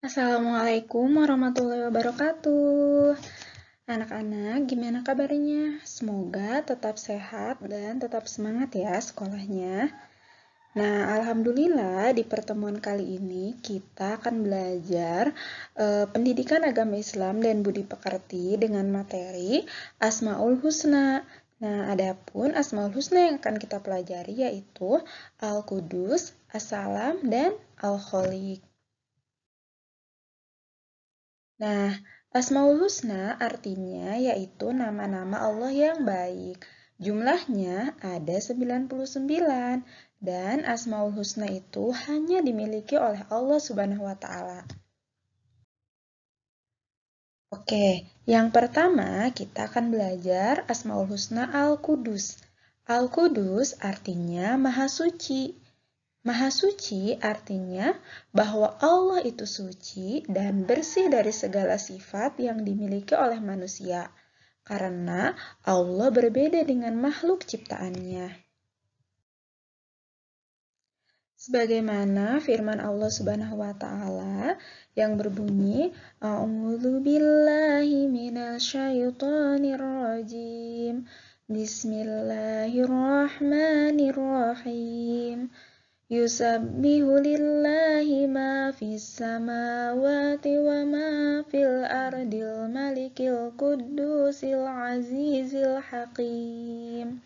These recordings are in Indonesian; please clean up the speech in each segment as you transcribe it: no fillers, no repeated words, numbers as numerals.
Assalamualaikum warahmatullahi wabarakatuh. Anak-anak, gimana kabarnya? Semoga tetap sehat dan tetap semangat ya sekolahnya. Nah, alhamdulillah di pertemuan kali ini kita akan belajar pendidikan agama Islam dan budi pekerti dengan materi Asmaul Husna. Nah, adapun Asmaul Husna yang akan kita pelajari yaitu Al-Qudus, As-Salam, dan Al-Khaliq. Nah, Asmaul Husna artinya yaitu nama-nama Allah yang baik. Jumlahnya ada 99 dan Asmaul Husna itu hanya dimiliki oleh Allah Subhanahu wa taala. Oke, yang pertama kita akan belajar Asmaul Husna Al-Qudus. Al-Qudus artinya Maha Suci. Maha suci artinya bahwa Allah itu suci dan bersih dari segala sifat yang dimiliki oleh manusia, karena Allah berbeda dengan makhluk ciptaannya. Sebagaimana firman Allah Subhanahu wa taala yang berbunyi, A'udzu billahi minasyaitonir rajim. Bismillahirrahmanirrahim. Yusabbihu lillahi ma fis samawati wa ma fil ardil malikil qudusil azizil hakim.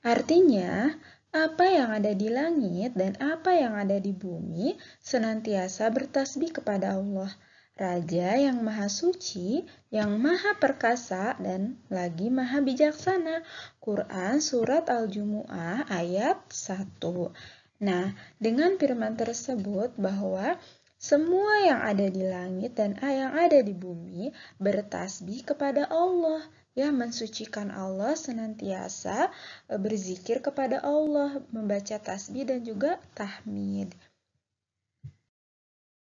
Artinya, apa yang ada di langit dan apa yang ada di bumi senantiasa bertasbih kepada Allah, Raja yang maha suci, yang maha perkasa, dan lagi maha bijaksana. Quran Surat Al-Jumu'ah ayat 1. Nah, dengan firman tersebut bahwa semua yang ada di langit dan yang ada di bumi bertasbih kepada Allah, ya, mensucikan Allah, senantiasa berzikir kepada Allah, membaca tasbih dan juga tahmid.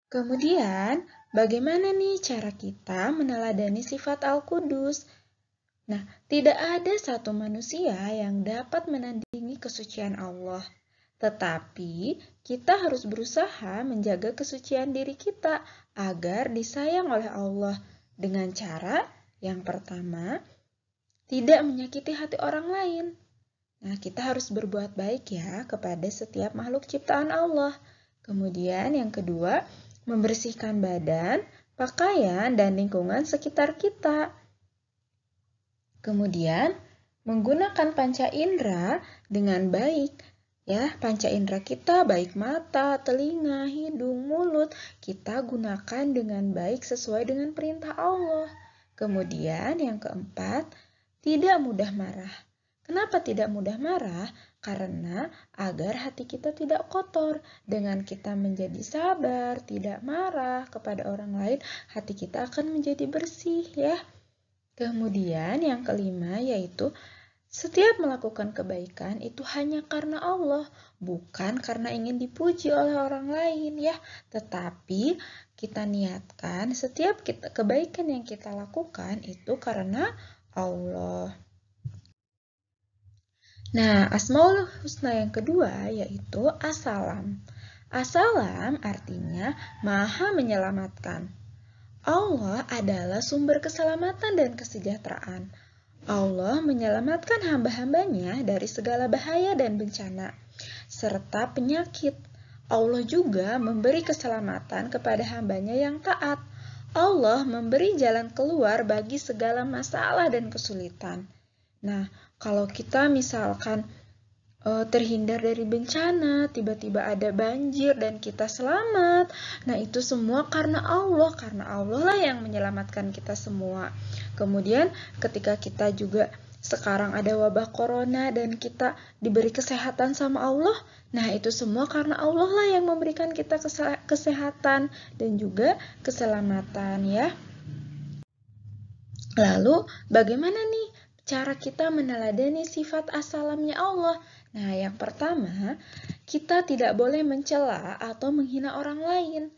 Kemudian, bagaimana nih cara kita meneladani sifat Al-Qudus? Nah, tidak ada satu manusia yang dapat menandingi kesucian Allah. Tetapi, kita harus berusaha menjaga kesucian diri kita agar disayang oleh Allah dengan cara yang pertama, tidak menyakiti hati orang lain. Nah, kita harus berbuat baik ya kepada setiap makhluk ciptaan Allah. Kemudian yang kedua, membersihkan badan, pakaian, dan lingkungan sekitar kita. Kemudian, menggunakan panca indera dengan baik. Ya, panca indera kita baik mata, telinga, hidung, mulut, kita gunakan dengan baik sesuai dengan perintah Allah. Kemudian yang keempat, tidak mudah marah. Kenapa tidak mudah marah? Karena agar hati kita tidak kotor. Dengan kita menjadi sabar, tidak marah kepada orang lain, hati kita akan menjadi bersih ya. Kemudian yang kelima yaitu setiap melakukan kebaikan itu hanya karena Allah, bukan karena ingin dipuji oleh orang lain ya, tetapi kita niatkan setiap kebaikan yang kita lakukan itu karena Allah. Nah, Asmaul Husna yang kedua yaitu As-Salam. As-Salam artinya Maha menyelamatkan. Allah adalah sumber keselamatan dan kesejahteraan. Allah menyelamatkan hamba-hambanya dari segala bahaya dan bencana, serta penyakit. Allah juga memberi keselamatan kepada hambanya yang taat. Allah memberi jalan keluar bagi segala masalah dan kesulitan. Nah, kalau kita misalkan terhindar dari bencana, tiba-tiba ada banjir dan kita selamat. Nah, itu semua karena Allah lah yang menyelamatkan kita semua. Kemudian ketika kita juga sekarang ada wabah corona dan kita diberi kesehatan sama Allah, nah itu semua karena Allah lah yang memberikan kita kesehatan dan juga keselamatan ya. Lalu bagaimana nih cara kita meneladani sifat as-salamnya Allah? Nah, yang pertama, kita tidak boleh mencela atau menghina orang lain.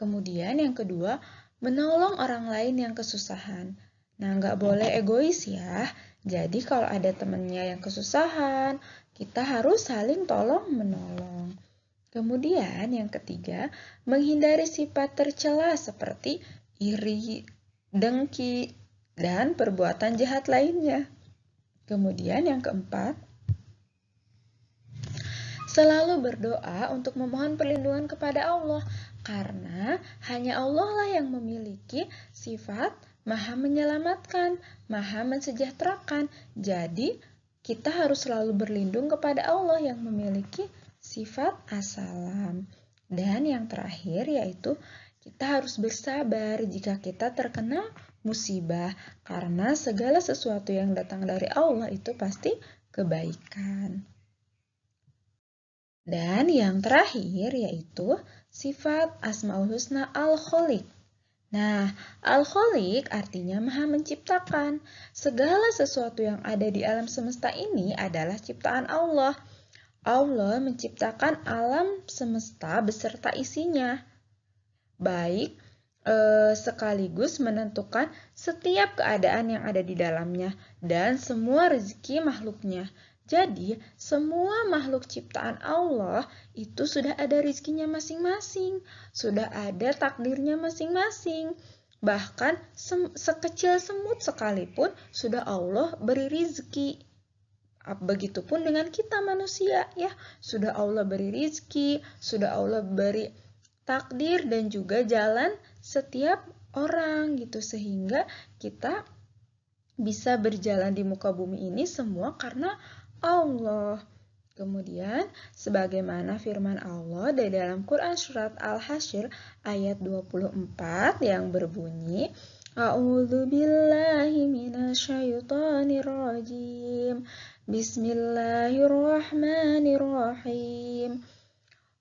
Kemudian yang kedua, menolong orang lain yang kesusahan. Nah, nggak boleh egois ya. Jadi kalau ada temennya yang kesusahan, kita harus saling tolong-menolong. Kemudian yang ketiga, menghindari sifat tercela seperti iri, dengki, dan perbuatan jahat lainnya. Kemudian yang keempat, selalu berdoa untuk memohon perlindungan kepada Allah, karena hanya Allah lah yang memiliki sifat Maha menyelamatkan, Maha mensejahterakan. Jadi, kita harus selalu berlindung kepada Allah yang memiliki sifat as-salam. Dan yang terakhir yaitu kita harus bersabar jika kita terkena musibah, karena segala sesuatu yang datang dari Allah itu pasti kebaikan. Dan yang terakhir yaitu sifat Asmaul Husna Al-Khaliq. Nah, Al-Khaliq artinya Maha Menciptakan. Segala sesuatu yang ada di alam semesta ini adalah ciptaan Allah. Allah menciptakan alam semesta beserta isinya. Baik, sekaligus menentukan setiap keadaan yang ada di dalamnya dan semua rezeki makhluknya. Jadi, semua makhluk ciptaan Allah itu sudah ada rezekinya masing-masing, sudah ada takdirnya masing-masing. Bahkan sekecil semut sekalipun sudah Allah beri rezeki. Begitupun dengan kita manusia ya, sudah Allah beri rezeki, sudah Allah beri takdir dan juga jalan setiap orang gitu, sehingga kita bisa berjalan di muka bumi ini semua karena Allah. Kemudian, sebagaimana firman Allah di dalam Quran surat Al-Hasyr ayat 24 yang berbunyi, A'udzu billahi minasyaitonir rajim. Bismillahirrahmanirrahim.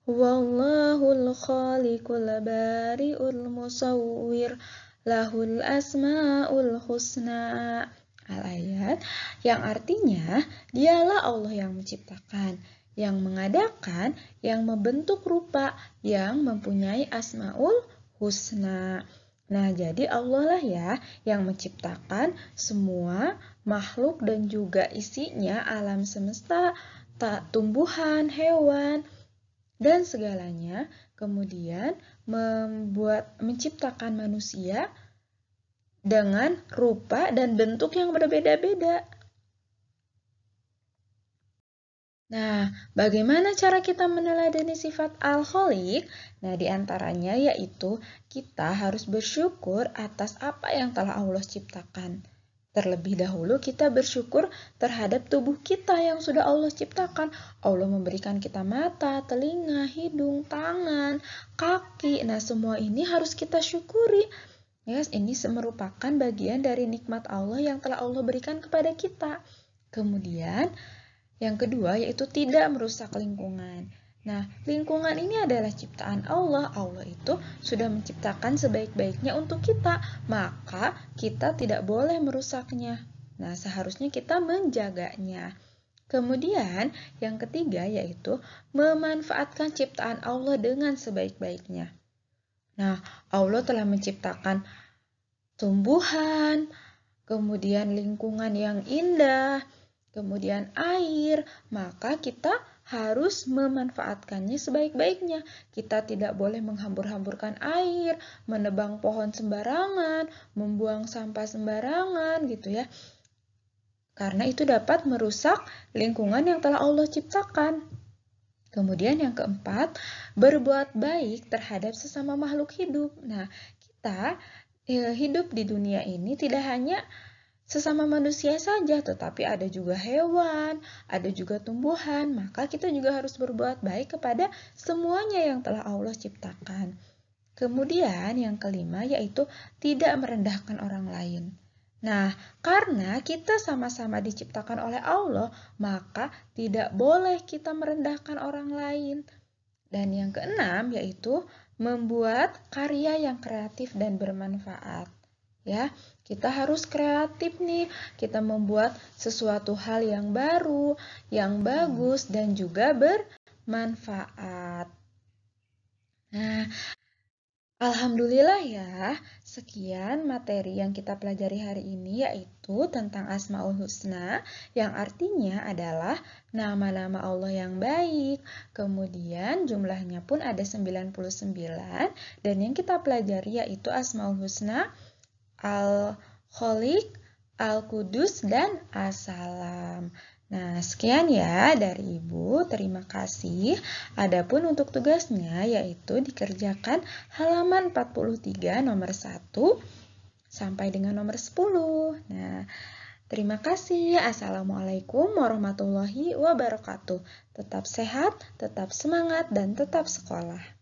Huwallahul khaliqul bari'ul musawwir lahul asma'ul husna. Al-ayat yang artinya dialah Allah yang menciptakan, yang mengadakan, yang membentuk rupa, yang mempunyai asmaul husna. Nah, jadi Allah lah ya yang menciptakan semua makhluk dan juga isinya, alam semesta, tumbuhan, hewan, dan segalanya. Kemudian menciptakan manusia dengan rupa dan bentuk yang berbeda-beda. Nah, bagaimana cara kita meneladani sifat Al-Khaliq? Nah, diantaranya yaitu kita harus bersyukur atas apa yang telah Allah ciptakan. Terlebih dahulu kita bersyukur terhadap tubuh kita yang sudah Allah ciptakan. Allah memberikan kita mata, telinga, hidung, tangan, kaki. Nah, semua ini harus kita syukuri. Yes, ini merupakan bagian dari nikmat Allah yang telah Allah berikan kepada kita. Kemudian, yang kedua yaitu tidak merusak lingkungan. Nah, lingkungan ini adalah ciptaan Allah. Allah itu sudah menciptakan sebaik-baiknya untuk kita, maka kita tidak boleh merusaknya. Nah, seharusnya kita menjaganya. Kemudian, yang ketiga yaitu memanfaatkan ciptaan Allah dengan sebaik-baiknya. Nah, Allah telah menciptakan tumbuhan, kemudian lingkungan yang indah, kemudian air, maka kita harus memanfaatkannya sebaik-baiknya. Kita tidak boleh menghambur-hamburkan air, menebang pohon sembarangan, membuang sampah sembarangan gitu ya. Karena itu dapat merusak lingkungan yang telah Allah ciptakan. Kemudian yang keempat, berbuat baik terhadap sesama makhluk hidup. Nah, kita hidup di dunia ini tidak hanya sesama manusia saja, tetapi ada juga hewan, ada juga tumbuhan, maka kita juga harus berbuat baik kepada semuanya yang telah Allah ciptakan. Kemudian yang kelima yaitu tidak merendahkan orang lain. Nah, karena kita sama-sama diciptakan oleh Allah, maka tidak boleh kita merendahkan orang lain. Dan yang keenam yaitu membuat karya yang kreatif dan bermanfaat. Ya, kita harus kreatif nih. Kita membuat sesuatu hal yang baru, yang bagus dan juga bermanfaat. Nah, Alhamdulillah ya, sekian materi yang kita pelajari hari ini yaitu tentang Asmaul Husna yang artinya adalah nama-nama Allah yang baik. Kemudian jumlahnya pun ada 99 dan yang kita pelajari yaitu Asmaul Husna, Al-Khaliq, Al-Qudus, dan As-Salam. Nah, sekian ya dari Ibu. Terima kasih. Adapun untuk tugasnya yaitu dikerjakan halaman 43 nomor 1 sampai dengan nomor 10. Nah, terima kasih. Assalamualaikum warahmatullahi wabarakatuh. Tetap sehat, tetap semangat, dan tetap sekolah.